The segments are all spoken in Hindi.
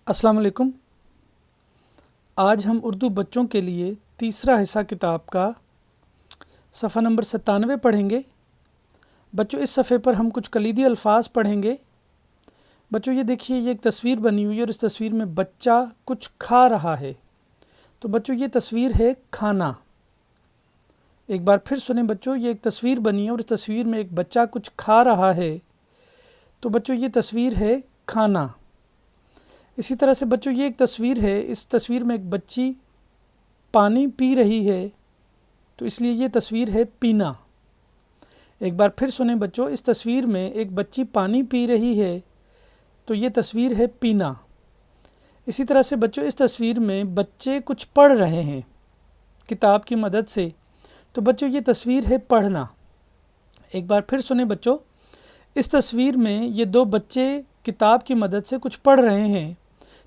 अस्सलाम वालेकुम। आज हम उर्दू बच्चों के लिए तीसरा हिस्सा किताब का सफ़ा नंबर 97 पढ़ेंगे। बच्चों, इस सफ़े पर हम कुछ कलीदी अल्फाज पढ़ेंगे। बच्चों, ये देखिए, ये एक तस्वीर बनी हुई है और इस तस्वीर में बच्चा कुछ खा रहा है। तो बच्चों, ये तस्वीर है खाना। एक बार फिर सुने बच्चों, ये एक तस्वीर बनी है और इस तस्वीर में एक बच्चा कुछ खा रहा है। तो बच्चों, ये तस्वीर है खाना। इसी तरह से बच्चों, ये एक तस्वीर है, इस तस्वीर में एक बच्ची पानी पी रही है, तो इसलिए ये तस्वीर है पीना। एक बार फिर सुने बच्चों, इस तस्वीर में एक बच्ची पानी पी रही है, तो ये तस्वीर है पीना। इसी तरह से बच्चों, इस तस्वीर में बच्चे कुछ पढ़ रहे हैं किताब की मदद से, तो बच्चों ये तस्वीर है पढ़ना। एक बार फिर सुने बच्चों, इस तस्वीर में ये दो बच्चे किताब की मदद से कुछ पढ़ रहे हैं,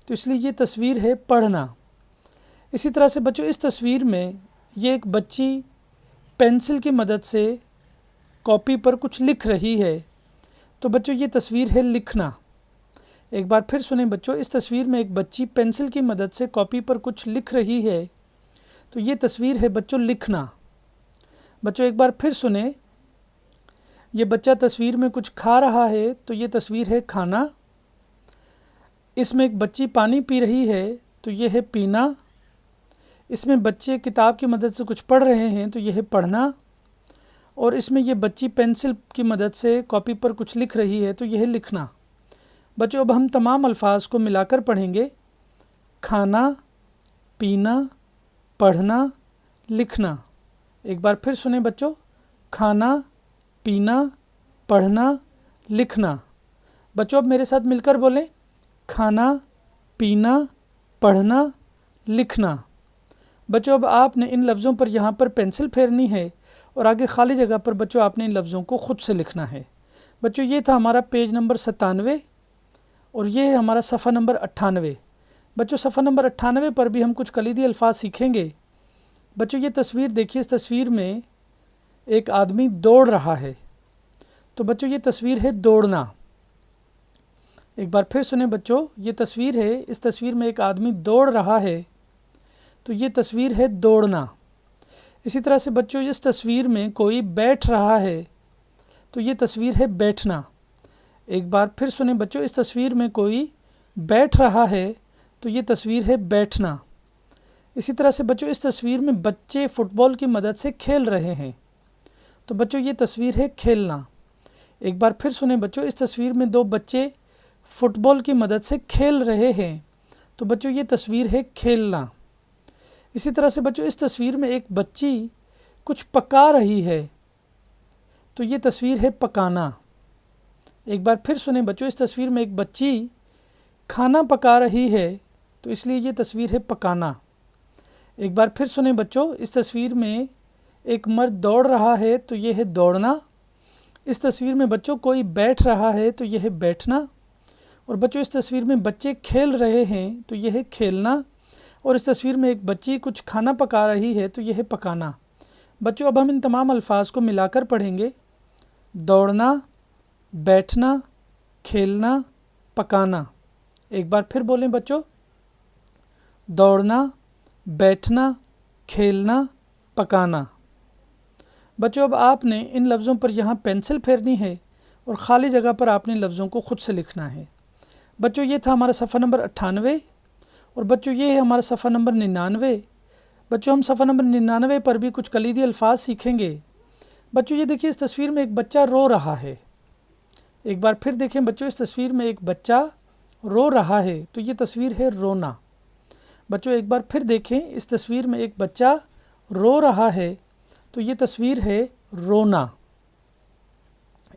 तो इसलिए ये तस्वीर है पढ़ना। इसी तरह से बच्चों, इस तस्वीर में ये एक बच्ची पेंसिल की मदद से कॉपी पर कुछ लिख रही है, तो बच्चों ये तस्वीर है लिखना। एक बार फिर सुने बच्चों, इस तस्वीर में एक बच्ची पेंसिल की मदद से कॉपी पर कुछ लिख रही है, तो ये तस्वीर है बच्चों लिखना। बच्चों एक बार फिर सुने, ये बच्चा तस्वीर में कुछ खा रहा है, तो ये तस्वीर है खाना। इसमें एक बच्ची पानी पी रही है, तो ये है पीना। इसमें बच्चे किताब की मदद से कुछ पढ़ रहे हैं, तो ये है पढ़ना। और इसमें ये बच्ची पेंसिल की मदद से कॉपी पर कुछ लिख रही है, तो यह है लिखना। बच्चों अब हम तमाम अल्फाज को मिलाकर पढ़ेंगे। खाना, पीना, पढ़ना, लिखना। एक बार फिर सुने बच्चों, खाना, पीना, पढ़ना, लिखना। बच्चों अब मेरे साथ मिलकर बोलें, खाना, पीना, पढ़ना, लिखना। बच्चों अब आपने इन लफ्ज़ों पर यहाँ पर पेंसिल फेरनी है और आगे खाली जगह पर बच्चों आपने इन लफ्ज़ों को ख़ुद से लिखना है। बच्चों ये था हमारा पेज नंबर 97 और ये है हमारा सफ़ा नंबर 98। बच्चों सफ़ा नंबर 98 पर भी हम कुछ कलीदी अल्फाज सीखेंगे। बच्चों ये तस्वीर देखिए, इस तस्वीर में एक आदमी दौड़ रहा है, तो बच्चों ये तस्वीर है दौड़ना। एक बार फिर सुने बच्चों, ये तस्वीर है, इस तस्वीर में एक आदमी दौड़ रहा है, तो ये तस्वीर है दौड़ना। इसी तरह से बच्चों, इस तस्वीर में कोई बैठ रहा है, तो ये तस्वीर है बैठना। एक बार फिर सुने बच्चों, इस तस्वीर में कोई बैठ रहा है, तो ये तस्वीर है बैठना। इसी तरह से बच्चों, इस तस्वीर में बच्चे फ़ुटबॉल की मदद से खेल रहे हैं, तो बच्चों ये तस्वीर है खेलना। एक बार फिर सुने बच्चों, इस तस्वीर में दो बच्चे फ़ुटबॉल की मदद से खेल रहे हैं, तो बच्चों ये तस्वीर है खेलना। इसी तरह से बच्चों, इस तस्वीर में एक बच्ची कुछ पका रही है, तो ये तस्वीर है पकाना। एक बार फिर सुने बच्चों, इस तस्वीर में एक बच्ची खाना पका रही है, तो इसलिए ये तस्वीर है पकाना। एक बार फिर सुने बच्चों, इस तस्वीर में एक मर्द दौड़ रहा है, तो ये है दौड़ना। इस तस्वीर में बच्चों कोई बैठ रहा है, तो यह है बैठना। और बच्चों इस तस्वीर में बच्चे खेल रहे हैं, तो यह है खेलना। और इस तस्वीर में एक बच्ची कुछ खाना पका रही है, तो यह है पकाना। बच्चों अब हम इन तमाम अल्फाज को मिलाकर पढ़ेंगे। दौड़ना, बैठना, खेलना, पकाना। एक बार फिर बोलें बच्चों, दौड़ना, बैठना, खेलना, पकाना। बच्चों अब आपने इन लफ्ज़ों पर यहाँ पेंसिल फेरनी है और ख़ाली जगह पर आपने लफ्ज़ों को ख़ुद से लिखना है। बच्चों ये था हमारा सफ़ा नंबर 98 और बच्चों ये है हमारा सफ़ा नंबर 99। बच्चों हम सफ़ा नंबर 99 पर भी कुछ कलीदी अल्फाज सीखेंगे। बच्चों ये देखिए, इस तस्वीर में एक बच्चा रो रहा है। एक बार फिर देखें बच्चों, इस तस्वीर में एक बच्चा रो रहा है, तो ये तस्वीर है रोना। बच्चों एक बार फिर देखें, इस तस्वीर में एक बच्चा रो रहा है, तो ये तस्वीर है रोना।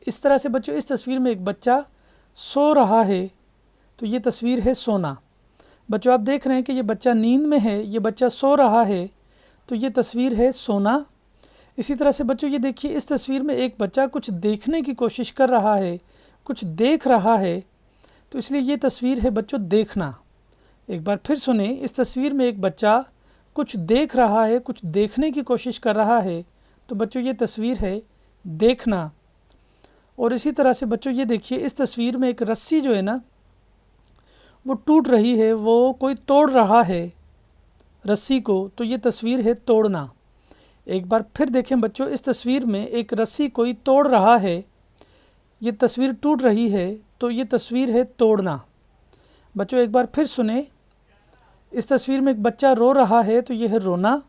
इस तरह से बच्चों, इस तस्वीर में एक बच्चा सो रहा है, तो ये तस्वीर है सोना। बच्चों आप देख रहे हैं कि ये बच्चा नींद में है, ये बच्चा सो रहा है, तो ये तस्वीर है सोना। इसी तरह से बच्चों ये देखिए, इस तस्वीर में एक बच्चा कुछ देखने की कोशिश कर रहा है, कुछ देख रहा है, तो इसलिए ये तस्वीर है बच्चों देखना। एक बार फिर सुने, इस तस्वीर में एक बच्चा कुछ देख रहा है, कुछ देखने की कोशिश कर रहा है, तो बच्चों ये तस्वीर है देखना। और इसी तरह से बच्चों ये देखिए, इस तस्वीर में एक रस्सी जो है ना, वो टूट रही है, वो कोई तोड़ रहा है रस्सी को, तो ये तस्वीर है तोड़ना। एक बार फिर देखें बच्चों, इस तस्वीर में एक रस्सी कोई तोड़ रहा है, ये तस्वीर टूट रही है, तो ये तस्वीर है तोड़ना। बच्चों एक बार फिर सुने, इस तस्वीर में एक बच्चा रो रहा है तो यह है रोना।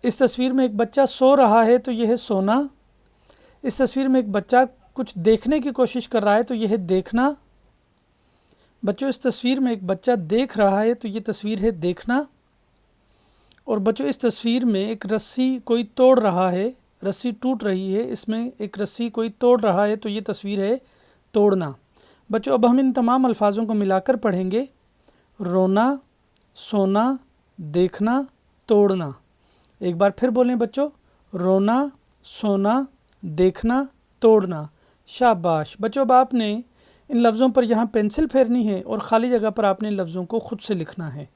इस तस्वीर में एक बच्चा सो रहा है तो यह है सोना। इस तस्वीर में एक बच्चा कुछ देखने की कोशिश कर रहा है तो यह है देखना। बच्चों इस तस्वीर में एक बच्चा देख रहा है तो ये तस्वीर है देखना। और बच्चों इस तस्वीर में एक रस्सी कोई तोड़ रहा है, रस्सी टूट रही है, इसमें एक रस्सी कोई तोड़ रहा है तो ये तस्वीर है तोड़ना। बच्चों अब हम इन तमाम अल्फाजों को मिलाकर पढ़ेंगे। रोना, सोना, देखना, तोड़ना। एक बार फिर बोलें बच्चों, रोना, सोना, देखना, तोड़ना। शाबाश। बच्चों अब आपने इन लफ्ज़ों पर यहाँ पेंसिल फेरनी है और ख़ाली जगह पर आपने इन लफ्ज़ों को ख़ुद से लिखना है।